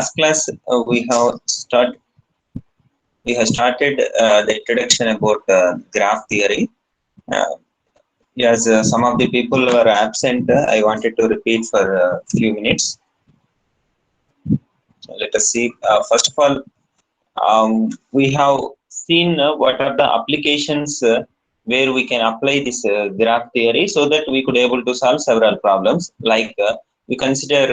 last class we have started the introduction about graph theory. Uh, yes, some of the people were absent. I wanted to repeat for a few minutes. Let us see. First of all, we have seen what are the applications where we can apply this graph theory so that we could able to solve several problems. Like we consider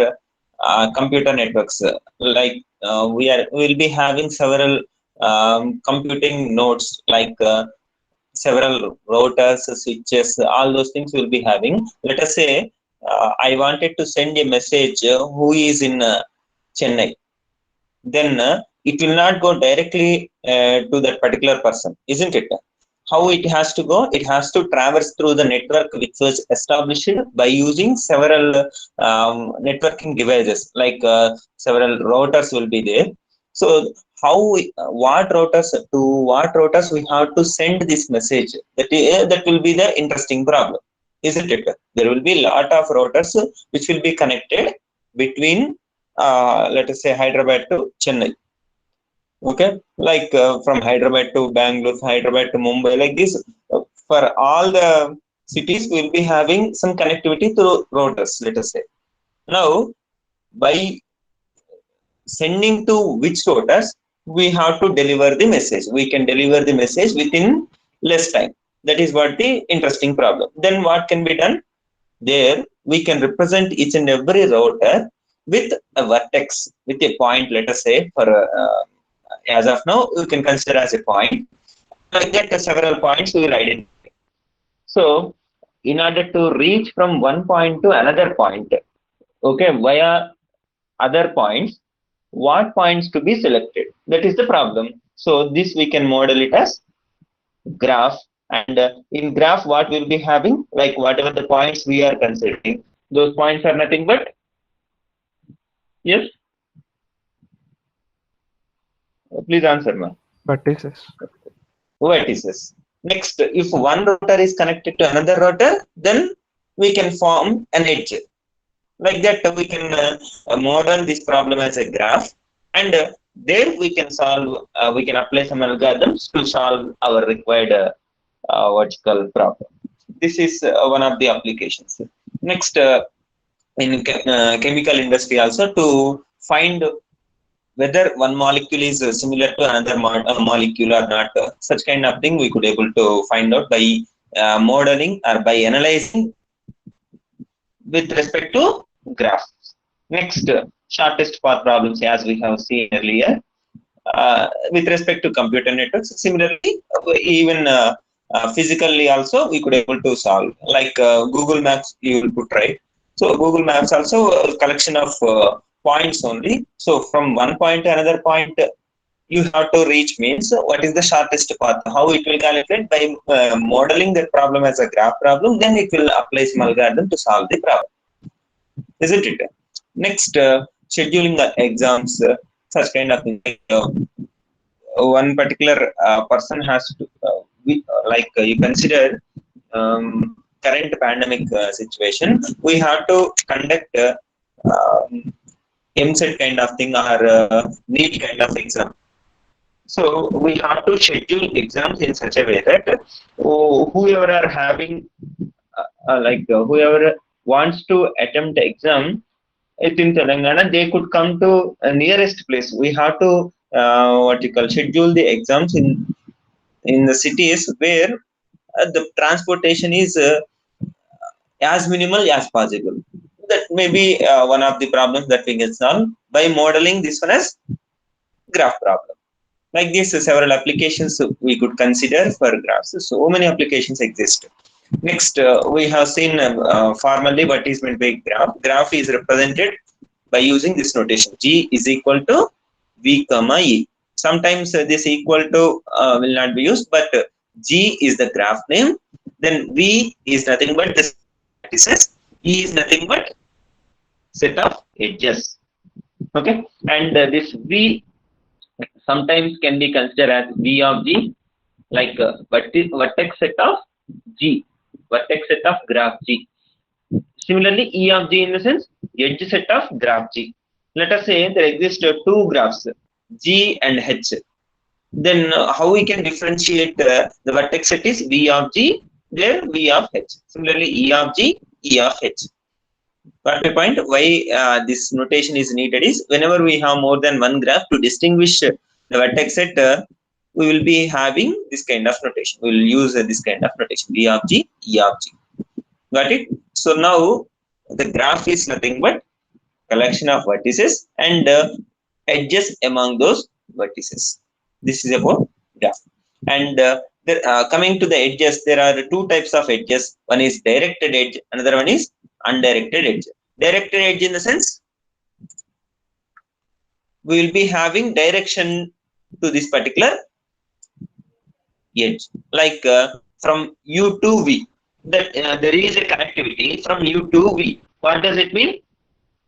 computer networks. We'll be having several computing nodes like several routers, switches, all those things we'll be having. Let us say I wanted to send a message who is in Chennai, then it will not go directly to that particular person, isn't it? How it has to go? It has to traverse through the network which was established by using several networking devices, like several routers will be there. So what routers we have to send this message? That will be the interesting problem, isn't it? There will be a lot of routers which will be connected between let us say Hyderabad to Chennai. Okay, like from Hyderabad to Bangalore, Hyderabad to Mumbai, like this. For all the cities, we'll be having some connectivity through routers. Let us say now by sending to which routers we have to deliver the message. We can deliver the message within less time. That is what the interesting problem. Then what can be done? There we can represent each and every router with a vertex, with a point. Let us say for as of now, we can consider as a point. Like that, several points we will identify. So, in order to reach from one point to another point, okay, via other points, what points to be selected? That is the problem. So, this we can model it as graph. And in graph, what we'll be having, like whatever the points we are considering, those points are nothing but, yes, please answer, ma'am. Vertices. Vertices. Next, if one router is connected to another router, then we can form an edge. Like that, we can model this problem as a graph, and there we can solve. We can apply some algorithms to solve our required vertical problem. This is one of the applications. Next, in chemical industry also, to find whether one molecule is similar to another molecule or not, such kind of thing we could able to find out by modeling or by analyzing with respect to graphs. Next, shortest path problems, as we have seen earlier, with respect to computer networks. Similarly, even physically also we could able to solve. Like Google Maps, you will put, right. So Google Maps also a collection of points only. So from one point to another point, you have to reach means what is the shortest path? How it will calculate by modeling that problem as a graph problem. Then it will apply some algorithm to solve the problem. Isn't it? Next, scheduling the exams, such kind of thing. One particular person has to, you consider current pandemic situation, we have to conduct MSET kind of thing or NEET kind of exam. So we have to schedule exams in such a way that whoever are having, whoever wants to attempt the exam in Telangana, they could come to a nearest place. We have to schedule the exams in the cities where the transportation is as minimal as possible. That may be one of the problems that we can solve by modeling this one as graph problem. Like this, several applications we could consider for graphs. So many applications exist. Next, we have seen formally what is meant by graph. Graph is represented by using this notation. G is equal to V comma E. Sometimes this equal to will not be used, but G is the graph name. Then V is nothing but the vertices. E is nothing but set of edges. Okay, and this V sometimes can be considered as V of G, like vertex set of G, vertex set of graph G. Similarly, E of G in the sense edge set of graph G. let us say there exist two graphs, G and H. Then how we can differentiate the vertex set is V of G, there V of H. Similarly, E of G, E of H. But my point why this notation is needed is whenever we have more than one graph, to distinguish the vertex set, we will be having this kind of notation. We will use this kind of notation, V of G, E of G. Got it? So now the graph is nothing but collection of vertices and edges among those vertices. This is about graph. And coming to the edges, there are two types of edges. One is directed edge, another one is undirected edge. Directed edge in the sense we will be having direction to this particular edge, like from U to V. That there is a connectivity from U to V. What does it mean?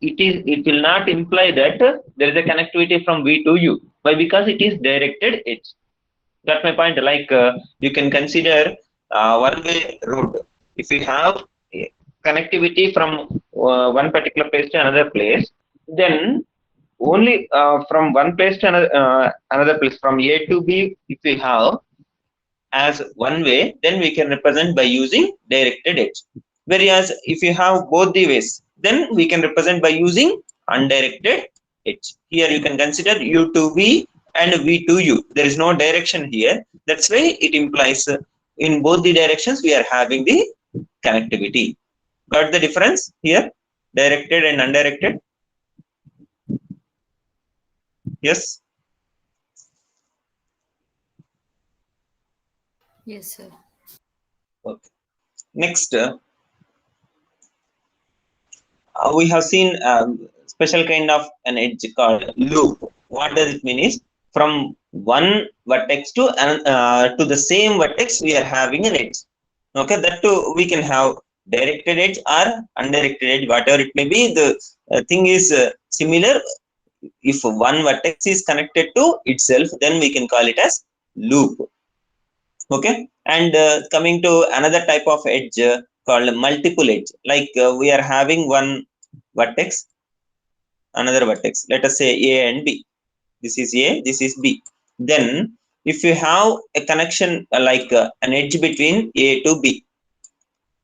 It will not imply that there is a connectivity from V to U. Why? Because it is directed edge. Got my point? Like you can consider one-way road. If you have connectivity from one particular place to another place, then only from one place to another place, from A to B, if we have as one way, then we can represent by using directed edge. Whereas if you have both the ways, then we can represent by using undirected edge. Here you can consider U to V and V to U. There is no direction here. That's why it implies in both the directions we are having the connectivity. Got the difference here? Directed and undirected? Yes? Yes, sir. Okay. Next, we have seen special kind of an edge called loop. What does it mean is from one vertex to the same vertex we are having an edge. Okay, that too we can have directed edge or undirected edge, whatever it may be. The thing is similar. If one vertex is connected to itself, then we can call it as loop. Okay, and coming to another type of edge called multiple edge. Like we are having one vertex, another vertex. Let us say A and B. This is A, this is B. Then if you have a connection like an edge between A to B,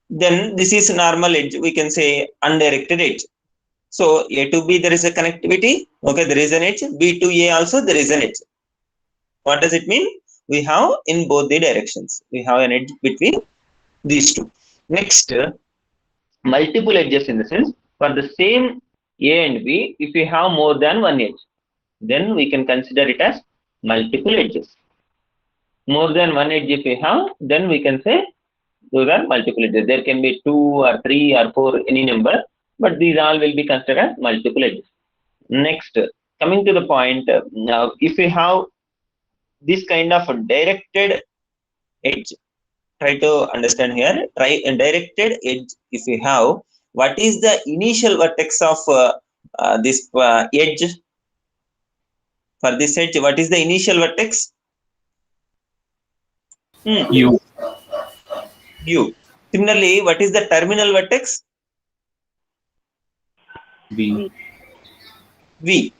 then this is normal edge. We can say undirected edge. So A to B there is a connectivity. Okay, there is an edge. B to A also there is an edge. What does it mean? We have in both the directions. We have an edge between these two. Next, multiple edges in the sense for the same A and B, if we have more than one edge, then we can consider it as multiple edges. More than one edge if we have, then we can say those are multiple edges. There can be 2 or 3 or 4, any number, but these all will be considered as multiple edges. Next, coming to the point, now if we have this kind of directed edge, try to understand here. Try a directed edge. If we have, what is the initial vertex of this edge? For this edge, what is the initial vertex? U. U. Similarly, what is the terminal vertex? V. V.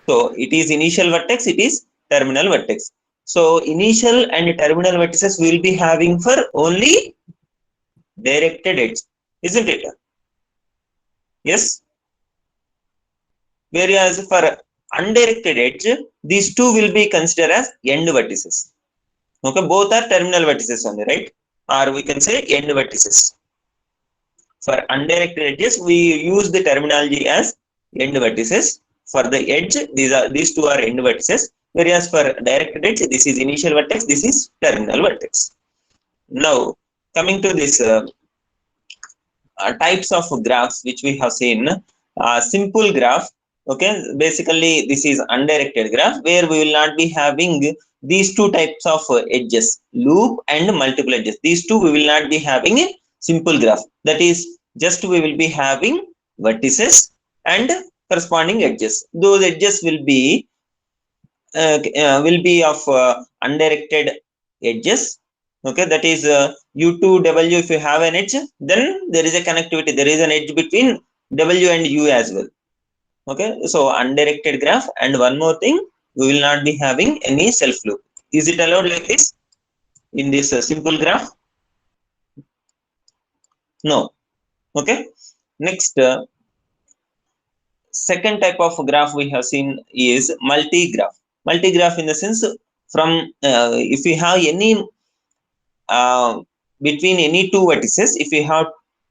So it is initial vertex, it is terminal vertex. So initial and terminal vertices we will be having for only directed edge, isn't it? Yes. Whereas for undirected edge, these two will be considered as end vertices. Okay, both are terminal vertices only, right? Or we can say end vertices. For undirected edges, we use the terminology as end vertices. For the edge, these two are end vertices. Whereas for directed edge, this is initial vertex, this is terminal vertex. Now, coming to this types of graphs which we have seen, simple graph. Okay, basically this is undirected graph where we will not be having these two types of edges, loop and multiple edges. These two we will not be having a simple graph. That is, just we will be having vertices and corresponding edges. Those edges will be of undirected edges. Okay, that is U to W. If you have an edge, then there is a connectivity. There is an edge between W and U as well. Okay, so undirected graph, and one more thing, we will not be having any self loop. Is it allowed like this in this simple graph? No. Okay, next second type of graph we have seen is multi-graph. Multi-graph in the sense, from if we have any uh, between any two vertices, if we have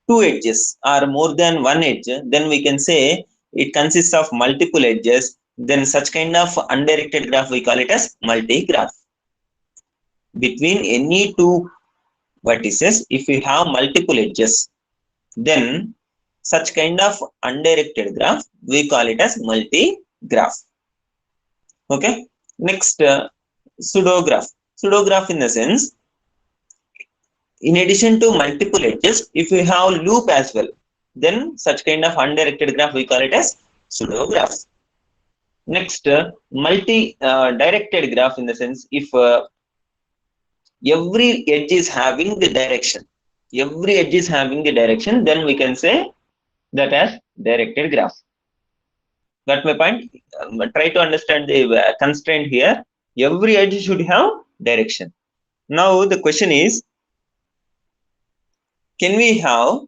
two edges or more than one edge, then we can say it consists of multiple edges. Then such kind of undirected graph we call it as multi-graph. Between any two vertices, if we have multiple edges, then such kind of undirected graph we call it as multi-graph. Okay, next pseudograph. Pseudograph in the sense, in addition to multiple edges, if we have loop as well, then such kind of undirected graph we call it as pseudograph. Next multi directed graph in the sense, if every edge is having the direction, every edge is having the direction, then we can say that as directed graph. Got my point? Try to understand the constraint here. Every edge should have direction. Now the question is, can we have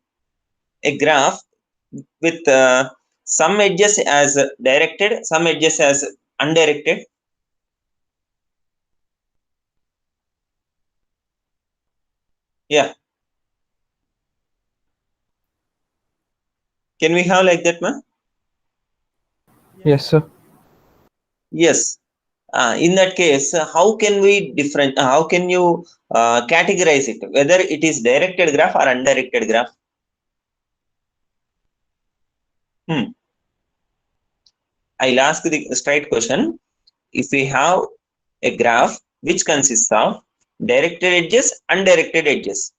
a graph with some edges as directed, some edges as undirected? Yeah, can we have like that, man? Yes, sir. Yes. In that case, how can we different? How can you categorize it? Whether it is directed graph or undirected graph? I'll ask the straight question. If we have a graph which consists of directed edges, undirected edges,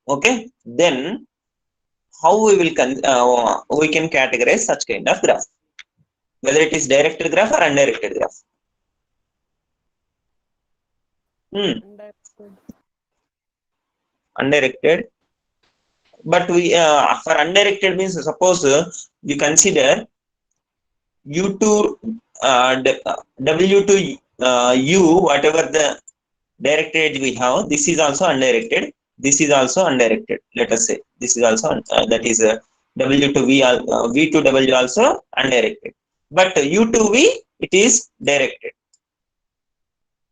okay, then how we can categorize such kind of graph, whether it is directed graph or undirected graph? Undirected. But we for undirected means, suppose you consider u to w to u, whatever the directed edge we have, this is also undirected, this is also undirected. Let us say this is also that is w to v, v to w also undirected, but u to v it is directed.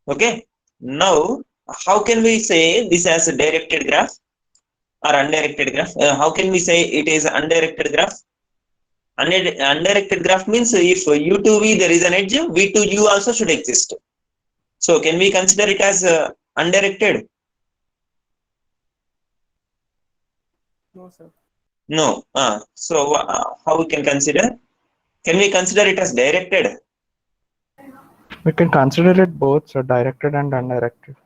Okay, now how can we say this as a directed graph or undirected graph? How can we say it is undirected graph? Undirected graph means if u to v there is an edge, v to u also should exist. So can we consider it as undirected? No, sir. No. So how we can consider? Can we consider it as directed? We can consider it both, so directed and undirected.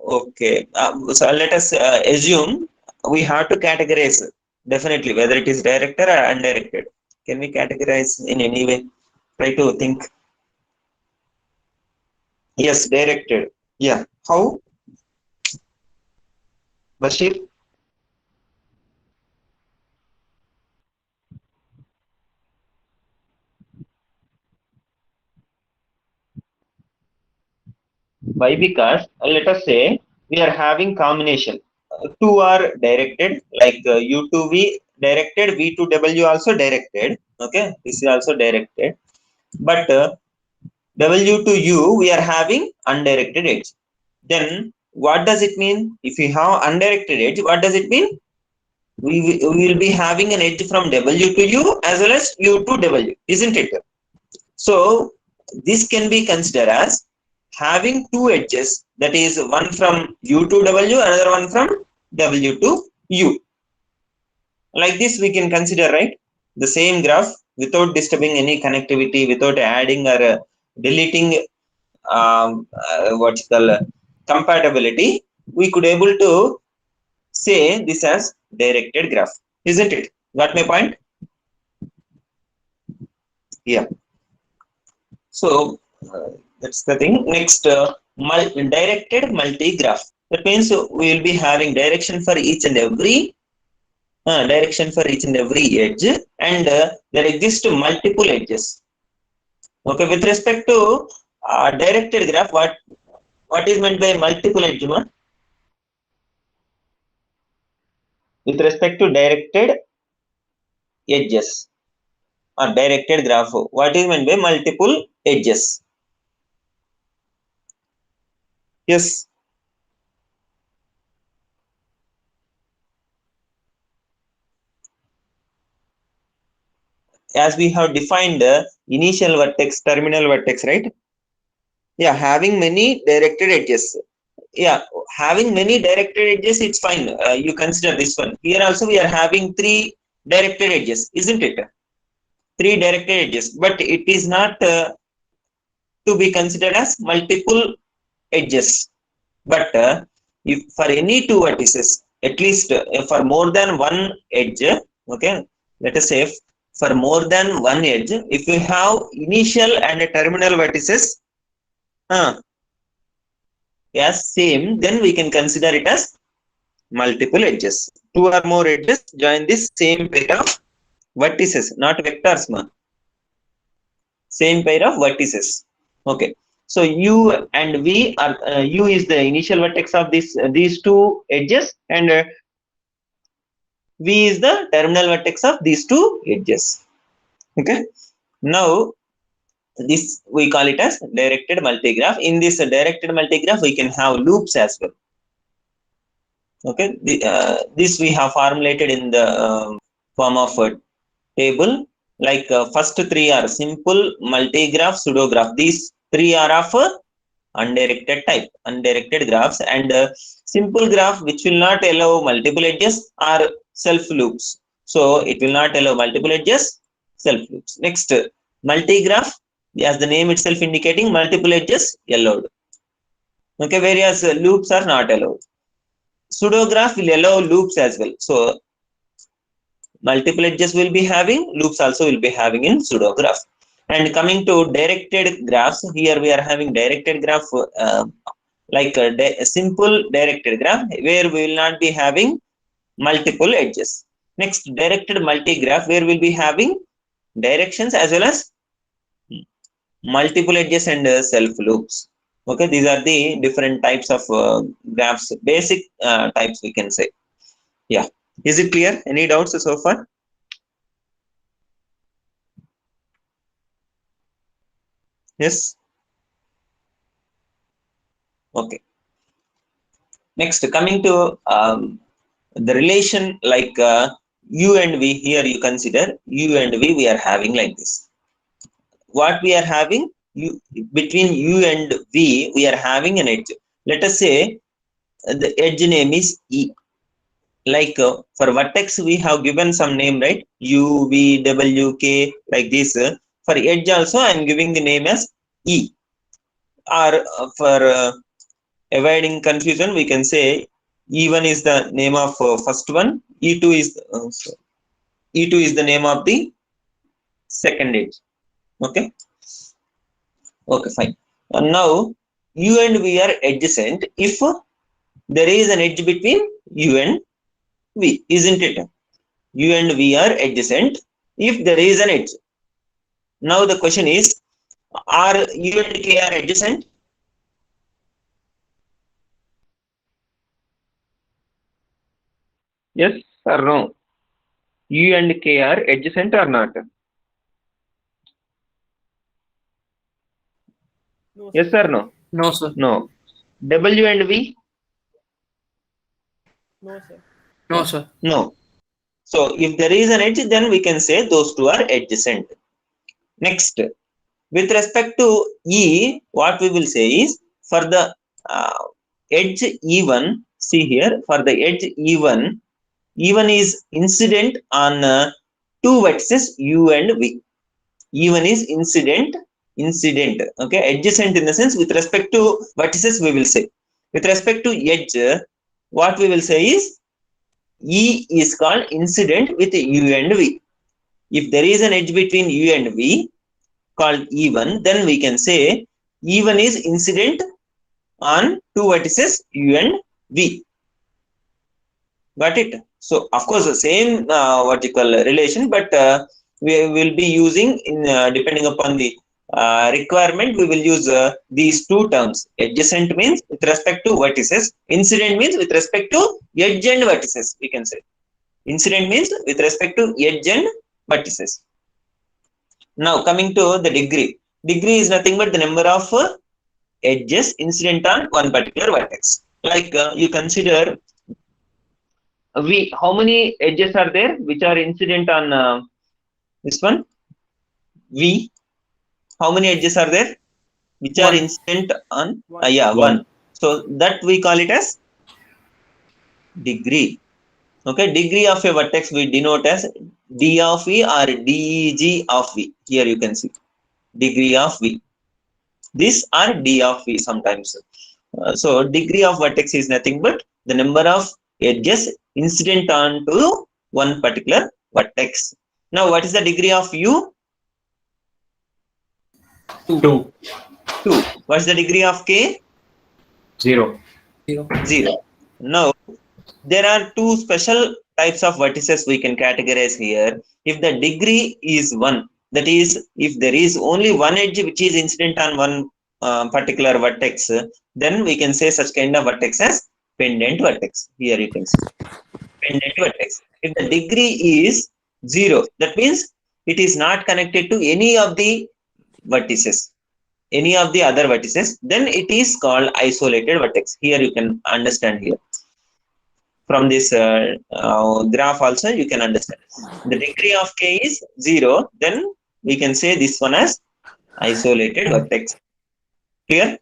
Okay. So let us assume we have to categorize definitely whether it is directed or undirected. Can we categorize in any way? Try to think. Yes, directed. Yeah. How? Bashir? Why? Because let us say we are having combination. Two are directed, like u to v directed, v to w also directed. Okay, this is also directed. But w to u we are having undirected edge. Then what does it mean? If we have undirected edge, what does it mean? We will be having an edge from w to u as well as u to w, isn't it? So this can be considered as having two edges, that is one from u to w, another one from w to u. Like this we can consider, right? The same graph without disturbing any connectivity, without adding or deleting what's called compatibility, we could able to say this as directed graph, isn't it? Got my point? Yeah. So that's the thing. Next, directed multi-graph. That means we will be having direction for each and every direction for each and every edge, and there exist multiple edges. Okay, with respect to directed graph, what is meant by multiple edge, ma? With respect to directed edges or directed graph, what is meant by multiple edges? Yes. As we have defined initial vertex, terminal vertex, right? Yeah, having many directed edges. Yeah, having many directed edges, it's fine. You consider this one. Here also we are having 3 directed edges, isn't it? 3 directed edges, but it is not to be considered as multiple edges. But if for any 2 vertices, at least for more than one edge, okay, let us say for more than one edge, if we have initial and terminal vertices, yes, same, then we can consider it as multiple edges. 2 or more edges join this same pair of vertices, not vectors, ma. Same pair of vertices. Okay, so u and v are u is the initial vertex of these 2 edges, and v is the terminal vertex of these 2 edges. Okay, now this we call it as directed multigraph. In this directed multigraph, we can have loops as well. Okay, this we have formulated in the form of a table. Like first 3 are simple, multigraph, pseudograph. These 3 are of undirected type, undirected graphs, and simple graph which will not allow multiple edges are self loops. So it will not allow multiple edges, self loops. Next, multigraph, as the name itself indicating, multiple edges allowed. Okay, whereas loops are not allowed. Pseudograph will allow loops as well. So multiple edges will be having, loops also will be having in pseudograph. And coming to directed graphs, here we are having directed graph like a simple directed graph where we will not be having multiple edges. Next, directed multigraph where we'll be having directions as well as multiple edges and self loops. Okay, these are the different types of graphs, basic types we can say. Yeah, is it clear? Any doubts so far? Yes. Okay. Next, coming to the relation like u and v. Here you consider u and v, we are having like this. What we are having, between u and v, we are having an edge. Let us say the edge name is e. Like for vertex, we have given some name, right? U, v, w, k, like this. For edge also, I am giving the name as e. Or for avoiding confusion, we can say E1 is the name of first one, E2 is E2 is the name of the second edge. Okay. Okay, fine. Now u and v are adjacent if there is an edge between u and v, isn't it? U and v are adjacent if there is an edge. Now the question is, are u and k are adjacent? Yes or no? U and k are adjacent or not? No, Yes sir. or no? No, sir. No. W and v? No, sir. No, sir. No. So if there is an edge, then we can say those 2 are adjacent. Next, with respect to E, what we will say is, for the edge E1, see here, for the edge E1, E1 is incident on 2 vertices U and V. E1 is incident, okay, adjacent in the sense with respect to vertices, we will say. With respect to edge, what we will say is, E is called incident with U and V. If there is an edge between U and V called E1, then we can say E1 is incident on 2 vertices U and V. Got it? So of course the same vertical relation, but we will be using in depending upon the requirement, we will use these two terms. Adjacent means with respect to vertices, incident means with respect to edge and vertices, we can say. Incident means with respect to edge and vertices. Now coming to the degree. Degree is nothing but the number of edges incident on one particular vertex. Like you consider how many edges are there which are incident on this one V? How many edges are there which are One. incident on One. one? So that we call it as degree. Okay, degree of a vertex we denote as D of V or DG of V. Here you can see degree of V. This are D of V sometimes. So degree of vertex is nothing but the number of edges incident onto one particular vertex. Now what is the degree of U? 2. 2. What's the degree of K? 0. 0. Now there are two special types of vertices we can categorize here. If the degree is 1, that is if there is only one edge which is incident on one particular vertex, then we can say such kind of vertex as pendant vertex. Here you can see pendant vertex. If the degree is 0, that means it is not connected to any of the vertices, any of the other vertices, then it is called isolated vertex. Here you can understand here. From this graph also you can understand. The degree of K is 0, then we can say this one as isolated vertex. Clear?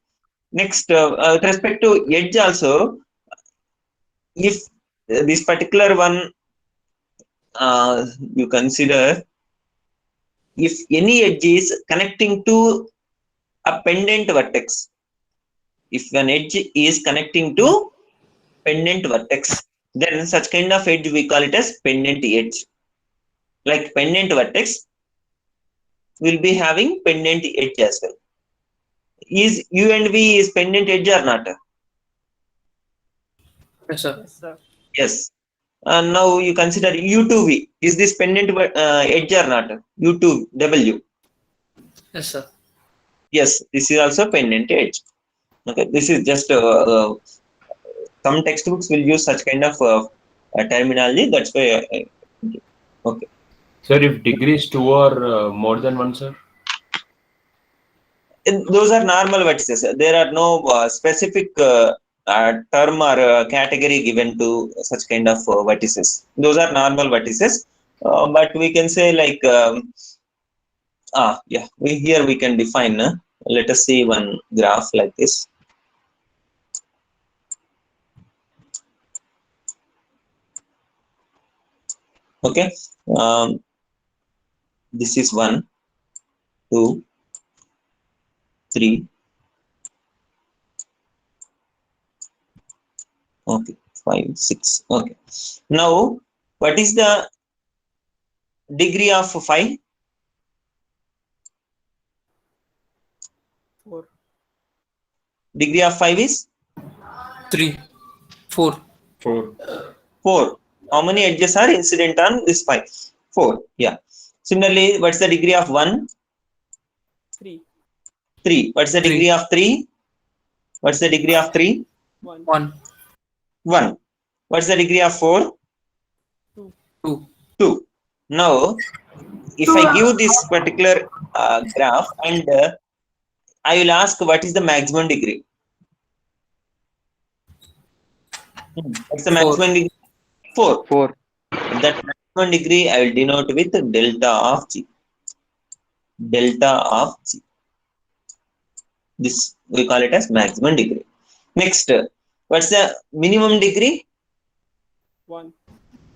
Next, with respect to edge also, if this particular one you consider, if any edge is connecting to a pendant vertex, if an edge is connecting to pendant vertex, then such kind of edge we call it as pendant edge. Like pendant vertex will be having pendant edge as well. Is U and V is pendant edge or not? Yes, sir. Yes, sir. Yes. Now you consider U to V. Is this pendant edge or not? U to W. Yes, sir. Yes, this is also pendant edge. Okay, this is just some textbooks will use such kind of terminology. That's why. Okay. Sir, if degree is 2 or more than 1, sir? Those are normal vertices. There are no specific term or category given to such kind of vertices. Those are normal vertices. But we can say like, yeah, here we can define. Let us see one graph like this. Okay, this is 1, 2, 3. Okay, 5, 6. Okay. Now, what is the degree of 5? 4. Degree of 5 is 3. 4. 4. 4. How many edges are incident on this 5? 4. Yeah. Similarly, what's the degree of 1? 3. 3. What's the degree of 3? What's the degree of 3? 1. 1. 1. What's the degree of 4? 2. 2. 2. Now, if I give this particular graph and I will ask what is the maximum degree? What's the maximum degree? 4. 4. That maximum degree I will denote with delta of G. Delta of G. This we call it as maximum degree. Next, what's the minimum degree? 1.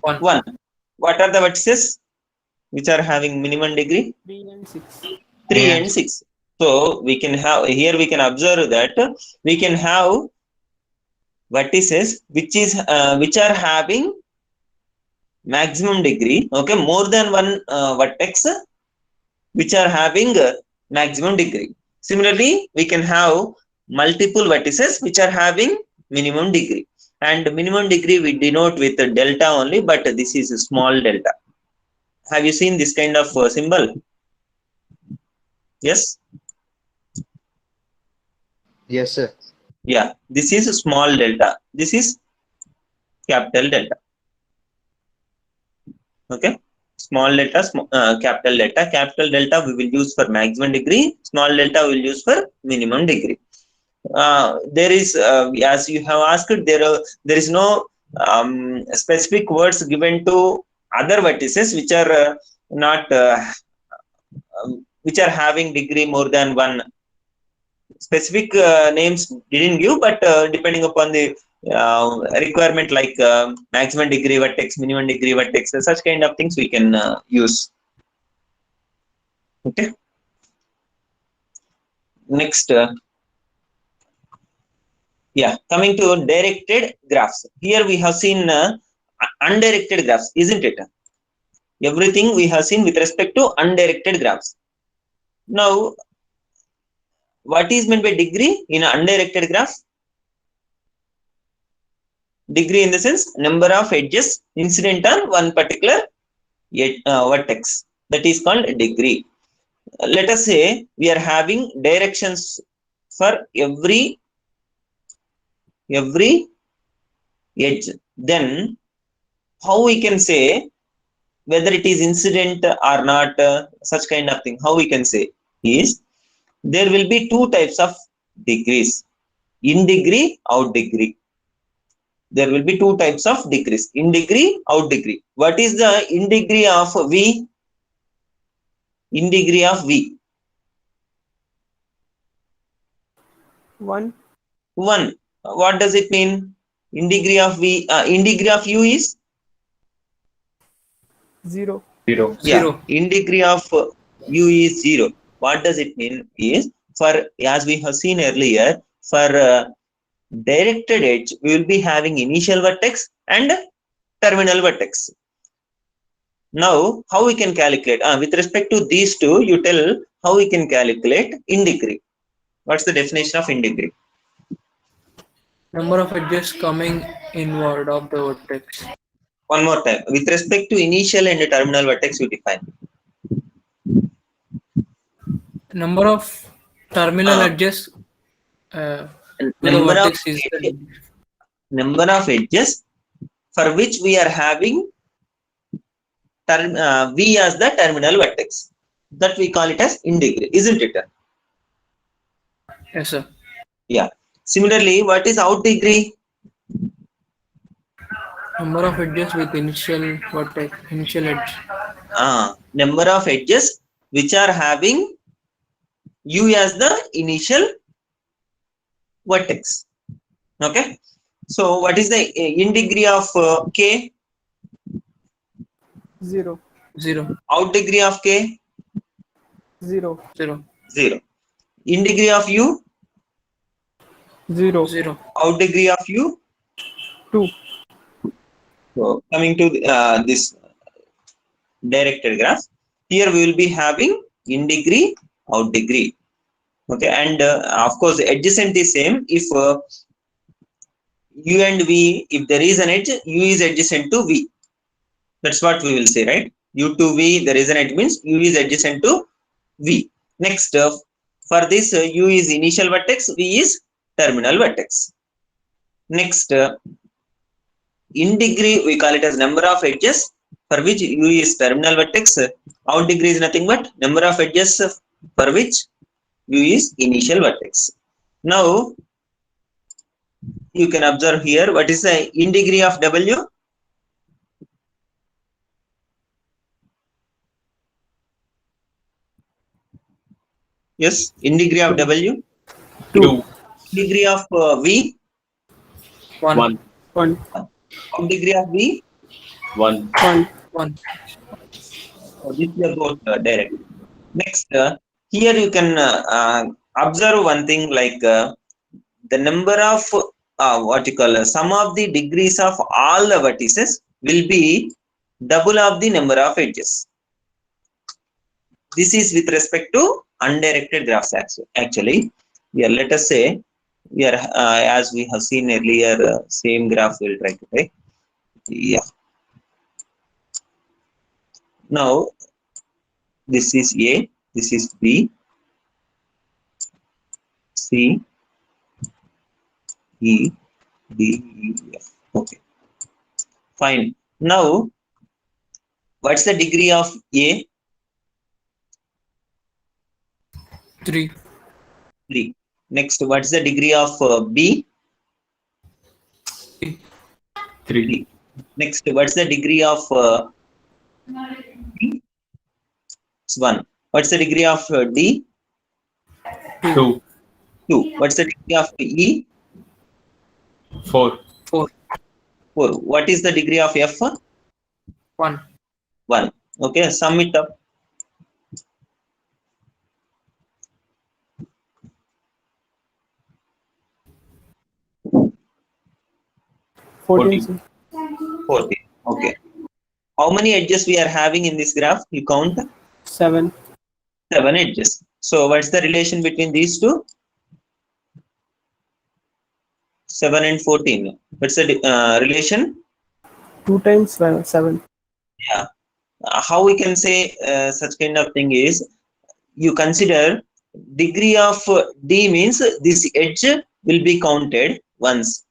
1. 1. What are the vertices which are having minimum degree? 3 and 6. 3 Yeah. and 6. So we can have here we can observe that we can have vertices which are having maximum degree. Okay, more than one vertex which are having maximum degree. Similarly, we can have multiple vertices which are having minimum degree. and minimum degree we denote with a delta only, but this is a small delta. Have you seen this kind of symbol? Yes. Yes, sir. Yeah, this is a small delta. This is capital delta. Okay. Small delta, capital delta. Capital delta we will use for maximum degree. Small delta we will use for minimum degree. There is, as you have asked, there is no specific words given to other vertices which are not which are having degree more than one. Specific names didn't give, but depending upon the requirement, like maximum degree vertex, minimum degree vertex, such kind of things we can use. Okay. Next. Yeah, coming to directed graphs. Here we have seen undirected graphs, isn't it? Everything we have seen with respect to undirected graphs. Now, what is meant by degree in an undirected graph? Degree in the sense number of edges incident on one particular vertex. That is called degree. Let us say we are having directions for every edge. Then how we can say whether it is incident or not, such kind of thing, how we can say is there will be two types of degrees, in degree, out degree. There will be two types of degrees, in degree, out degree. What is the in degree of V? In degree of V? 1. 1. What does it mean? In degree of V, in degree of U is? 0. 0. Yeah, Zero. in degree of U is 0. What does it mean is, for as we have seen earlier, for directed edge we will be having initial vertex and terminal vertex. Now how we can calculate with respect to these two? You tell how we can calculate in degree. What's the definition of in degree? Number of edges coming inward of the vertex. One more time, with respect to initial and terminal vertex you define. Number of terminal edges to the vertex is the degree. Number of edges for which we are having V as the terminal vertex. That we call it as in degree, isn't it? Yes, sir. Yeah. Similarly, what is out degree? Number of edges with initial vertex, initial edge. Number of edges which are having U as the initial vertex. Okay. So what is the in degree of K? 0. 0. Out degree of K? 0. 0. 0. In degree of U? 0. 0. Out degree of U? 2. So coming to this directed graph, here we will be having in degree, out degree. Okay, and of course adjacent is same. If U and V, if there is an edge, U is adjacent to V. That's what we will say, right? U to V, there is an edge means U is adjacent to V. Next, for this U is initial vertex, V is terminal vertex. Next, in degree we call it as number of edges for which U is terminal vertex. Out degree is nothing but number of edges for which U is initial vertex. Now you can observe here what is the in degree of W? Yes, in degree of W. 2. Degree of V. 1. 1. 1. Out degree of V. 1. 1. 1. So this is about direct. Next, here you can observe one thing like the number of what you call sum of the degrees of all the vertices will be double of the number of edges. This is with respect to undirected graphs actually. Here let us say We are as we have seen earlier, same graph we'll try to take. Yeah. Now this is A, this is B, C, E, D, E, F. Okay, fine. Now, what's the degree of A? 3. 3. Next, what's the degree of B? 3. 3. Next, what's the degree of B? It's 1. What's the degree of D? 2. 2. What's the degree of E? 4. 4. 4. What is the degree of F? 1. 1. Okay, sum it up. Fourteen. 14. 14. Okay. How many edges we are having in this graph? You count. 7. 7 edges. So what's the relation between these two? 7 and 14. What's the relation? 2 times 7. Yeah. How we can say such kind of thing is, you consider degree of D means this edge will be counted once.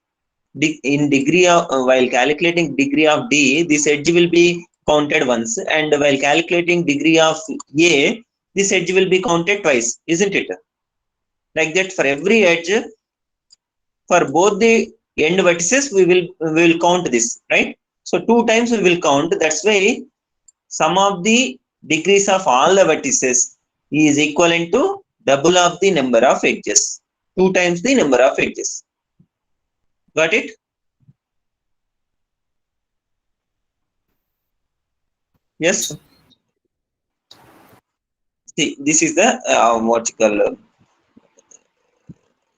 In degree of while calculating degree of D, this edge will be counted once, and while calculating degree of A, this edge will be counted twice, isn't it? Like that, for every edge, for both the end vertices, we will count this, right? So 2 times we will count. That's why sum of the degrees of all the vertices is equivalent to double of the number of edges. 2 times the number of edges. Got it? Yes. See, this is the vertical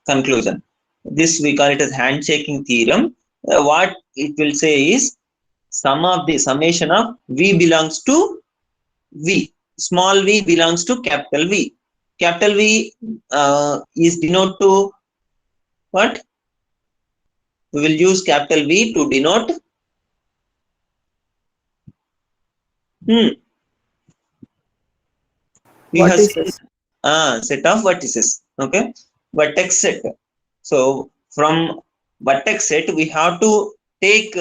conclusion. This we call it as handshaking theorem. What it will say is sum of the summation of V belongs to V. Small v belongs to capital V. Capital V is denote to what? We will use capital V to denote we have seen set of vertices. Okay, vertex set. So from vertex set we have to take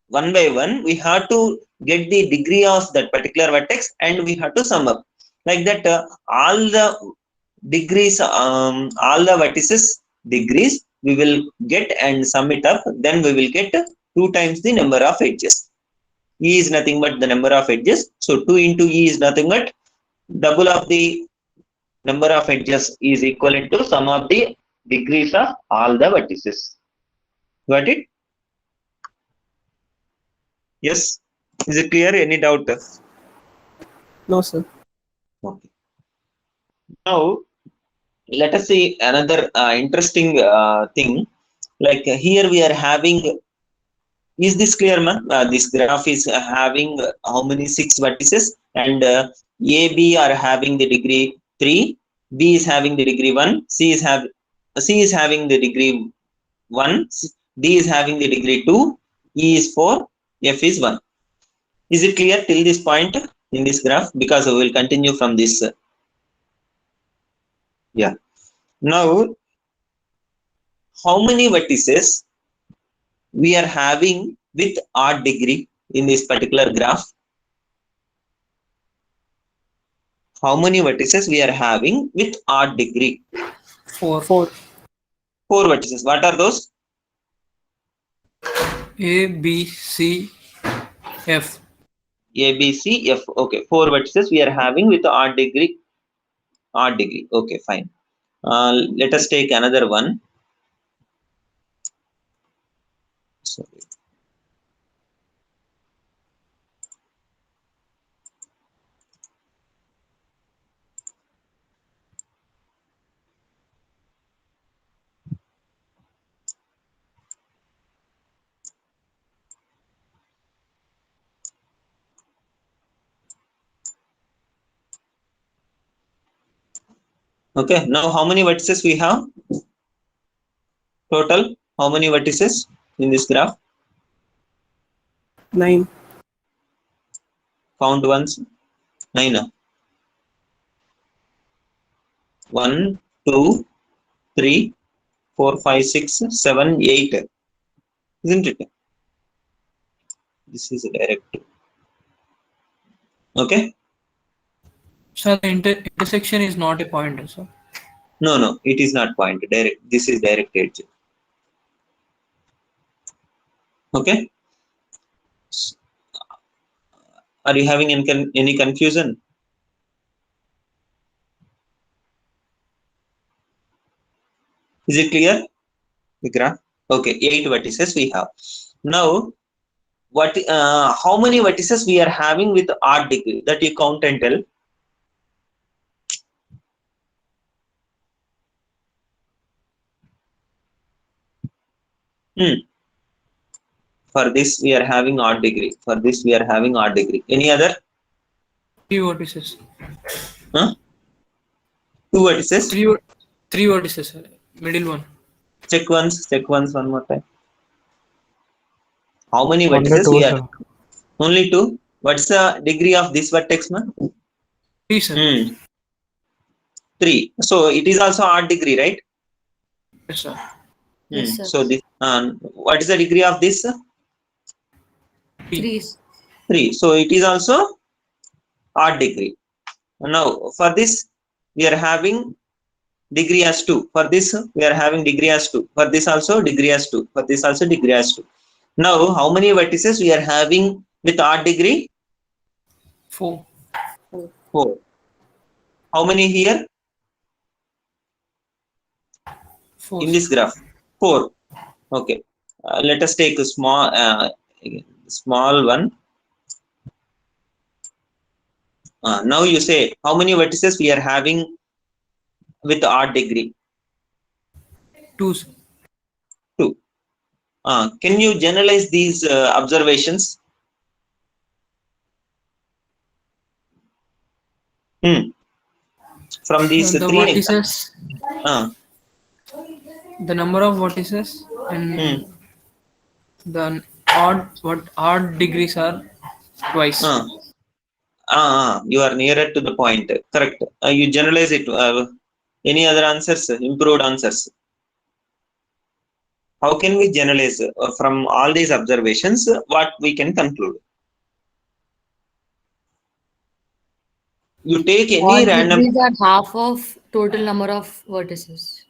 one by one. We have to get the degree of that particular vertex and we have to sum up. Like that, all the degrees, all the vertices degrees we will get and sum it up. Then we will get 2 times the number of edges. E is nothing but the number of edges. So 2 into E is nothing but double of the number of edges is equivalent to sum of the degrees of all the vertices. Got it? Yes. Is it clear? Any doubt? No, sir. Okay. Now let us see another interesting thing. Like here we are having. Is this clear, man? This graph is having how many 6 vertices, and A, B are having the degree 3, B is having the degree 1, C is having the degree 1, D is having the degree 2, E is 4, F is 1. Is it clear till this point in this graph? Because we will continue from this. Yeah. Now, how many vertices we are having with odd degree in this particular graph? How many vertices we are having with odd degree? 4. 4. 4 vertices. What are those? A, B, C, F. A, B, C, F. Okay, 4 vertices we are having with odd degree. Odd degree. Okay, fine. Let us take another one. Sorry. Okay, now how many vertices we have? Total, how many vertices in this graph? 9. Count once. 9. 1, 2, 3, 4, 5, 6, 7, 8. Isn't it? This is direct. Okay? So the intersection is not a point, so. No, it is not point. Direct. This is direct edge. Okay? Are you having any confusion? Is it clear? The graph? Okay, 8 vertices we have. Now, how many vertices we are having with odd degree? That you count and tell. For this we are having odd degree. For this we are having odd degree. Any other? 3 vertices. Huh? 2 vertices. 3 vertices, sir. Middle one. Check once one more time. How many Only vertices 2, we are? sir. Only 2. What's the degree of this vertex, man? 3, sir. 3. So it is also odd degree, right? Yes, sir. Yes, sir. So this, what is the degree of this? 3. 3. So it is also odd degree. Now for this we are having degree as 2. For this we are having degree as 2. For this also degree as 2. For this also degree as 2. Now how many vertices we are having with odd degree? 4. 4. How many here 4. in this graph? 4. Okay. Let us take a small one. Now you say how many vertices we are having with odd degree? 2, sir. 2. Can you generalize these observations? From these The 3 vertices, the number of vertices and the odd degrees are twice. You are nearer to the point. Correct. You generalize it. Any other answers? Improved answers? How can we generalize from all these observations? What we can conclude? You take any Odd random. degrees are half of total number of vertices.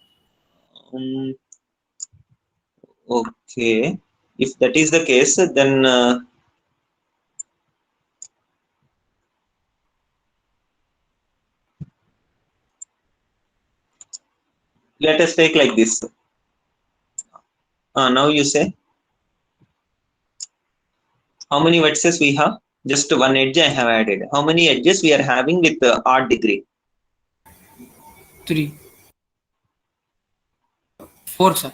Okay. If that is the case, then let us take like this. Now you say how many vertices we have? Just one edge I have added. How many edges we are having with odd degree? 3. 4, sir.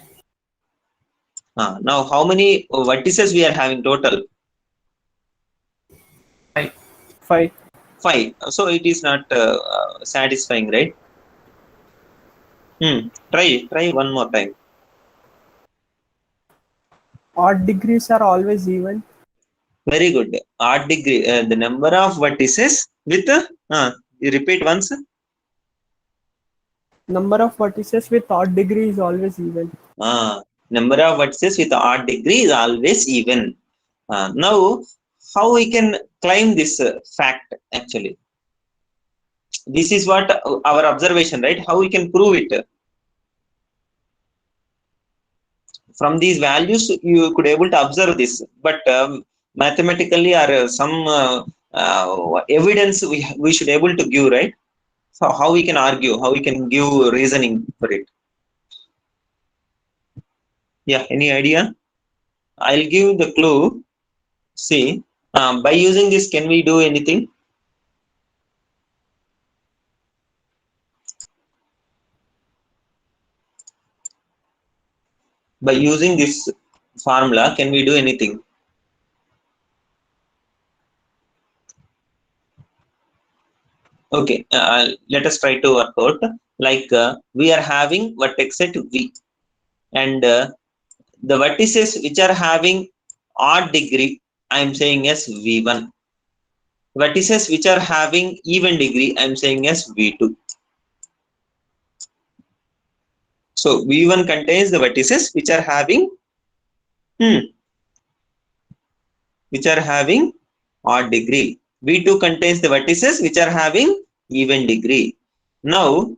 Now how many vertices we are having total? 5. 5. 5. So it is not satisfying, right? Try one more time. Odd degrees are always even. Very good. Odd degree. The number of vertices with you repeat once. Number of vertices with odd degree is always even. Number of vertices with odd degree is always even. Now, how we can claim this fact actually? This is what our observation, right? How we can prove it? From these values, you could able to observe this, but mathematically or some evidence we should able to give, right? So how we can argue? How we can give reasoning for it? Yeah, any idea? I'll give the clue. See, by using this, can we do anything? By using this formula, can we do anything? Okay, let us try to work out. Like we are having vertex set V. and the vertices which are having odd degree, I am saying as V1. Vertices which are having even degree, I am saying as V2. So V1 contains the vertices which are having odd degree. V2 contains the vertices which are having even degree. Now,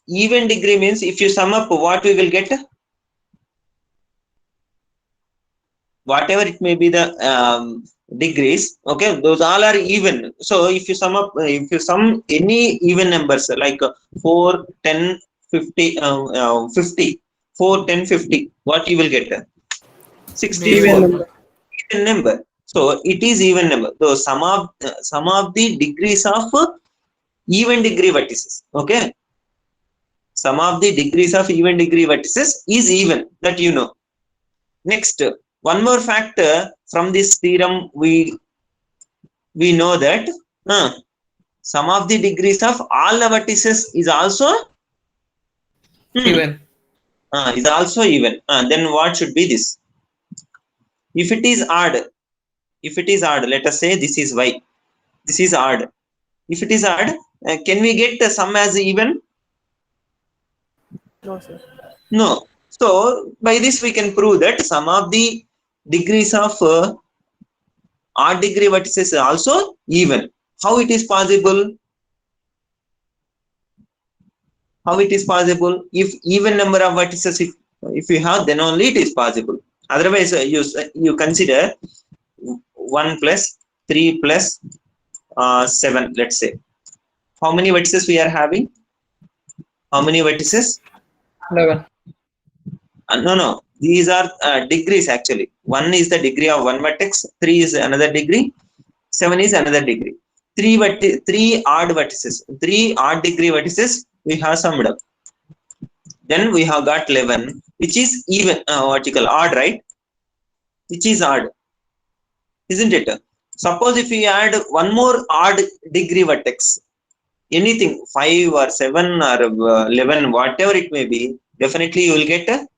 even degree means if you sum up, what we will get? Whatever it may be the degrees, okay, those all are even. So if you sum up, if you sum any even numbers like 4, 10, 50, 50, 4, 10, 50, what you will get? 64. Even number. Even number. So it is even number. So sum of the degrees of even degree vertices. Okay. Sum of the degrees of even degree vertices is even, that you know. Next, one more factor from this theorem, we know that sum of the degrees of all the vertices is also Even. Is also even. Then what should be this? If it is odd, let us say this is y. This is odd. If it is odd, can we get the sum as even? No, sir. No. So by this we can prove that sum of the degrees of odd degree vertices is also even. How it is possible? How it is possible? If even number of vertices, if you have, then only it is possible. Otherwise, you consider 1 plus 3 plus 7. Let's say, how many vertices we are having? How many vertices? 11. No. These are degrees actually. 1 is the degree of one vertex. 3 is another degree. 7 is another degree. 3 odd vertices. 3 odd degree vertices we have summed up. Then we have got 11, which is even. What you call odd, right? Which is odd, isn't it? Suppose if we add one more odd degree vertex, anything 5 or 7 or 11, whatever it may be, definitely you will get a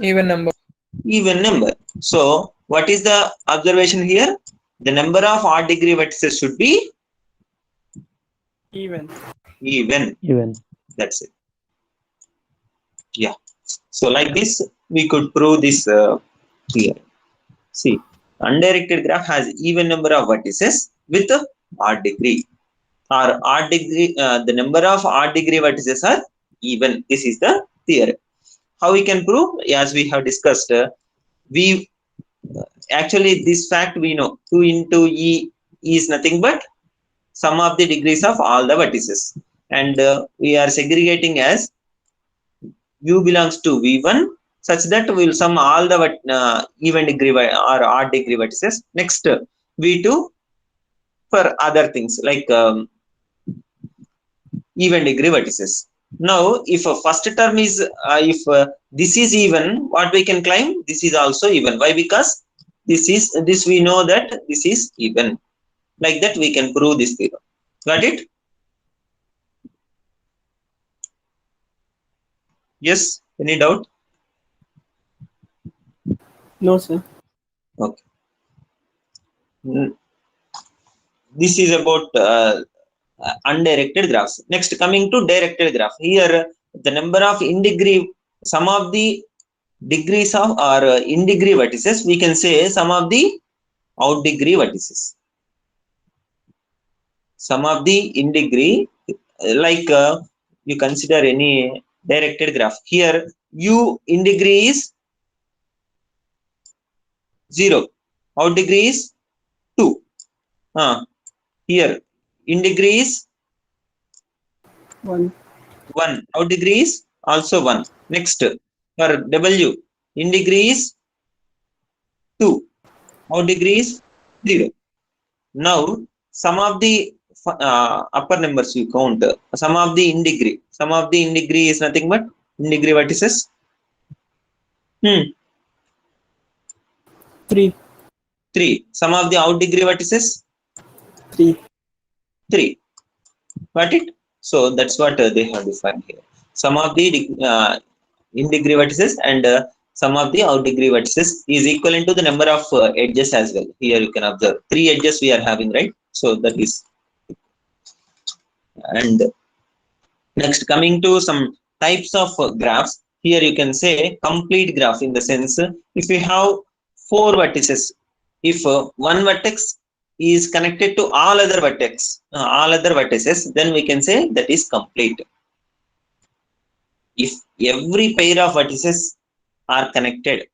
Even number. even number. So what is the observation here? The number of odd degree vertices should be Even. Even. That's it. Yeah. So like this, we could prove this here. See, undirected graph has even number of vertices with odd degree, or odd degree. The number of odd degree vertices are even. This is the theorem. How we can prove? As we have discussed, we actually this fact we know. 2 into E is nothing but sum of the degrees of all the vertices, and we are segregating as U belongs to V1, such that we will sum all the even degree or odd degree vertices. Next, V2 for other things like even degree vertices. Now, if a first term is, if this is even, what we can claim? This is also even. Why? Because this we know that this is even. Like that, we can prove this theorem. Got it? Yes. Any doubt? No, sir. Okay. This is about undirected graphs. Next, coming to directed graph. Here, the number of in degree, sum of the degrees of or in degree vertices, we can say sum of the out degree vertices. Sum of the in degree, like you consider any directed graph. Here, U in degree is 0. Out degree is 2. Here, in degree is 1. 1. Out degree is also 1. Next, for W, in degree is 2. Out degree is 0. Now, sum of the upper numbers you count. Sum of the in degree. Sum of the in degree is nothing but in degree vertices. 3. 3. Sum of the out degree vertices. 3. 3. Got it? So that's what they have defined here. Some of the in degree vertices and some of the out degree vertices is equivalent to the number of edges as well. Here you can observe 3 edges we are having, right? So that is. And next, coming to some types of graphs. Here you can say complete graph, in the sense if we have 4 vertices, if one vertex is connected to all other vertices, then we can say that is complete. If every pair of vertices are connected,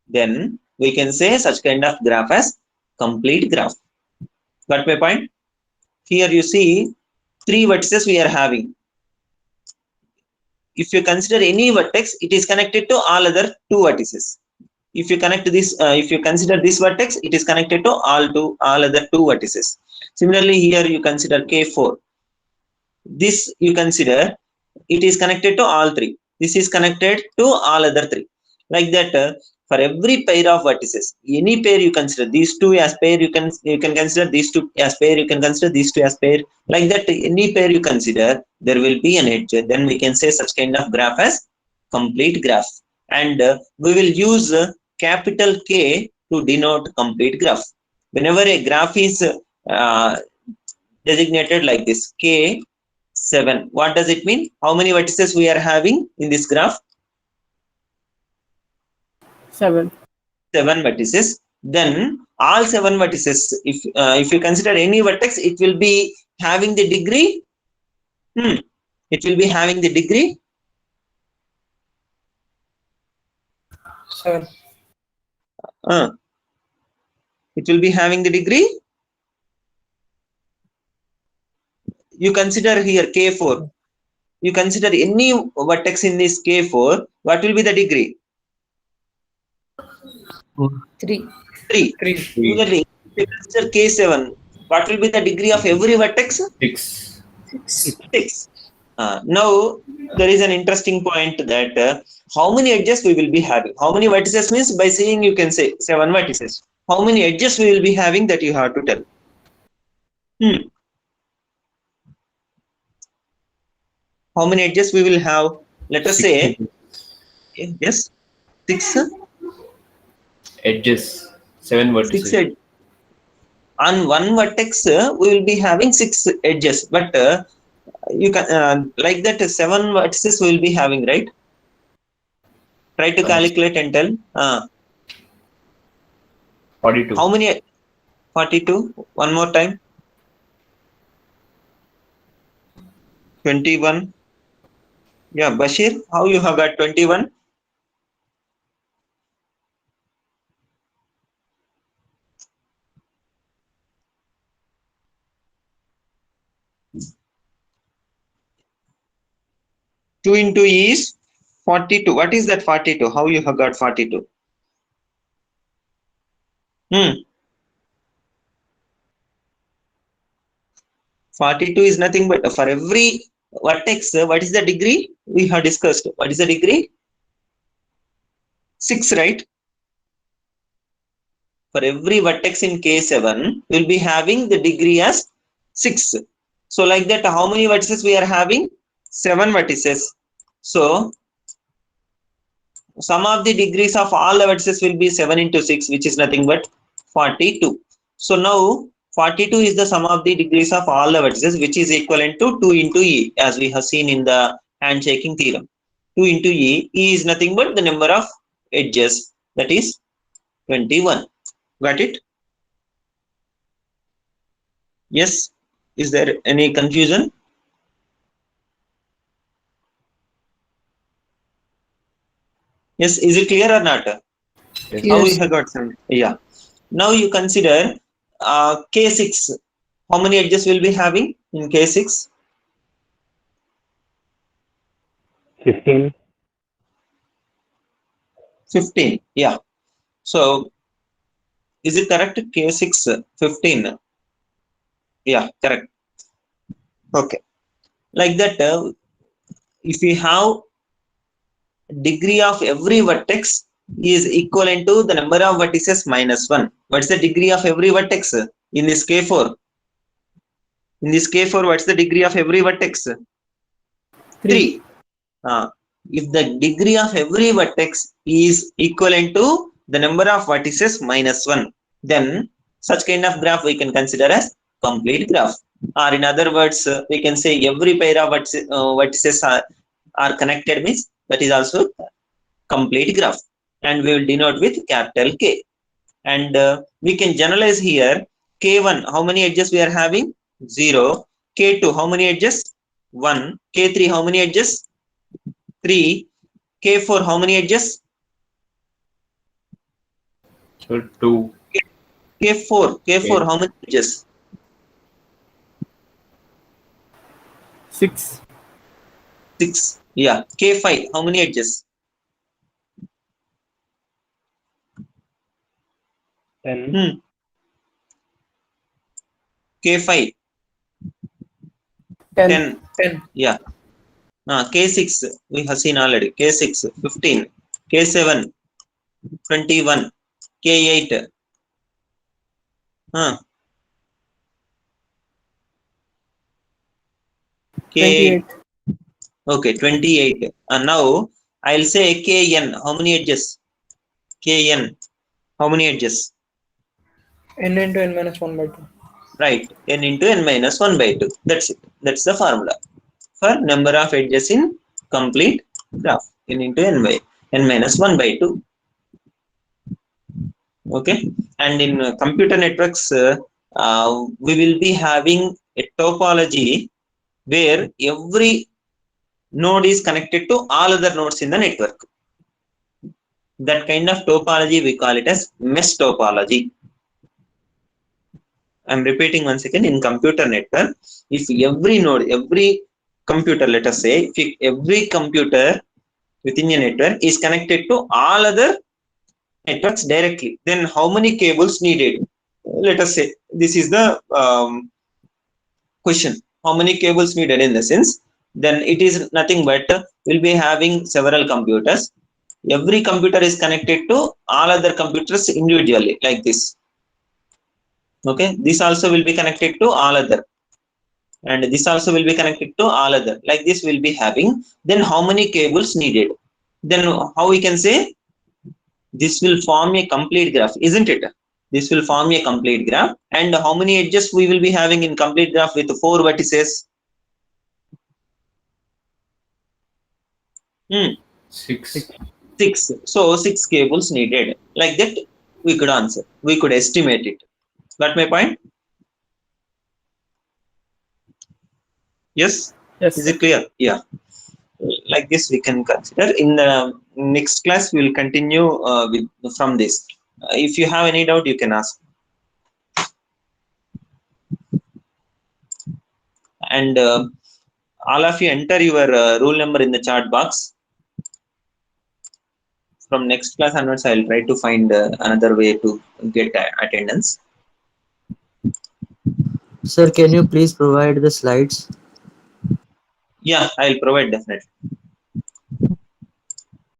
then we can say such kind of graph as complete graph. Got my point? Here you see 3 vertices we are having. If you consider any vertex, it is connected to all other 2 vertices. If you connect this, if you consider this vertex, it is connected to all other 2 vertices. Similarly, here you consider K4. This you consider it is connected to all 3. This is connected to all other 3. Like that, for every pair of vertices, any pair you consider, these 2 as pair, you can consider these 2 as pair, you can consider these 2 as pair. Like that, any pair you consider, there will be an edge. Then we can say such kind of graph as complete graph. And we will use capital K to denote complete graph. Whenever a graph is designated like this, K7, what does it mean? How many vertices we are having in this graph? 7. 7 vertices. Then all 7 vertices, if you consider any vertex, it will be having the degree. It will be having the degree 7. It will be having the degree. You consider here K4. You consider any vertex in this K4. What will be the degree? 3. 3. 3. Similarly, if you consider K7, what will be the degree of every vertex? 6. 6. Now, there is an interesting point that how many edges we will be having. How many vertices means, by saying you can say 7 vertices. How many edges we will be having, that you have to tell. How many edges we will have? Let us say, yes, 6 edges, 7 vertices. 6 edges. On one vertex, we will be having 6 edges, but you can like that 7 vertices we will be having, right? Try to calculate and tell. 42. How many? 42. One more time. 21. Yeah, Bashir, how you have got 21? Two into E is 42. What is that 42? How you have got 42? 42 is nothing but for every vertex, what is the degree? We have discussed. What is the degree? 6, right? For every vertex in K7, we'll be having the degree as 6. So like that, how many vertices we are having? 7 vertices. So sum of the degrees of all the vertices will be 7 into 6, which is nothing but 42. So now 42 is the sum of the degrees of all the vertices, which is equivalent to 2 into E, as we have seen in the handshaking theorem. 2 into E, E is nothing but the number of edges, that is 21. Got it? Yes? Is there any confusion? Yes, is it clear or not? Yes. How we have got some? Yeah. Now you consider K6. How many edges will be having in K6? 15. 15. Yeah. So is it correct? K6 15. Yeah, correct. Okay. Like that, if we have degree of every vertex is equivalent to the number of vertices minus 1. What's the degree of every vertex in this K4? In this K4, what's the degree of every vertex? 3. If the degree of every vertex is equivalent to the number of vertices minus 1, then such kind of graph we can consider as complete graph. Or in other words, we can say every pair of vertices are connected, means that is also complete graph, and we will denote with capital K. And we can generalize here. K1, how many edges we are having? 0. K2, how many edges? 1. K3, how many edges? 3. K4, how many edges? So 2. K4, how many edges? 6. 6. Yeah. K5, how many edges? 10. K5, 10. 10. 10. Yeah. K6, we have seen already. K6, 15. K7, 21. K8. K8. 28. Okay, 28. Now I'll say Kn. How many edges? Kn. How many edges? N into n minus 1 by 2. Right. N into n minus 1 by 2. That's it. That's the formula for number of edges in complete graph. N into n by n minus 1 by 2. Okay. And in computer networks, we will be having a topology where every node is connected to all other nodes in the network. That kind of topology we call it as mesh topology. I'm repeating once again. In computer network, if every node, every computer, let us say, if every computer within a network is connected to all other networks directly, then how many cables needed? Let us say this is the question. How many cables needed? In the sense, then it is nothing but we'll be having several computers. Every computer is connected to all other computers individually, like this. Okay, this also will be connected to all other, and this also will be connected to all other. Like this will be having. Then how many cables needed? Then how we can say this will form a complete graph, isn't it? This will form a complete graph. And how many edges we will be having in complete graph with 4 vertices? 6. 6. So 6 cables needed. Like that we could answer. We could estimate it. Got my point? Yes? Yes. Is it clear? Yeah. Like this we can consider. In the next class we will continue from this. If you have any doubt, you can ask. And all of you enter your rule number in the chat box. From next class onwards, I will try to find another way to get attendance. Sir, can you please provide the slides? Yeah, I will provide definitely.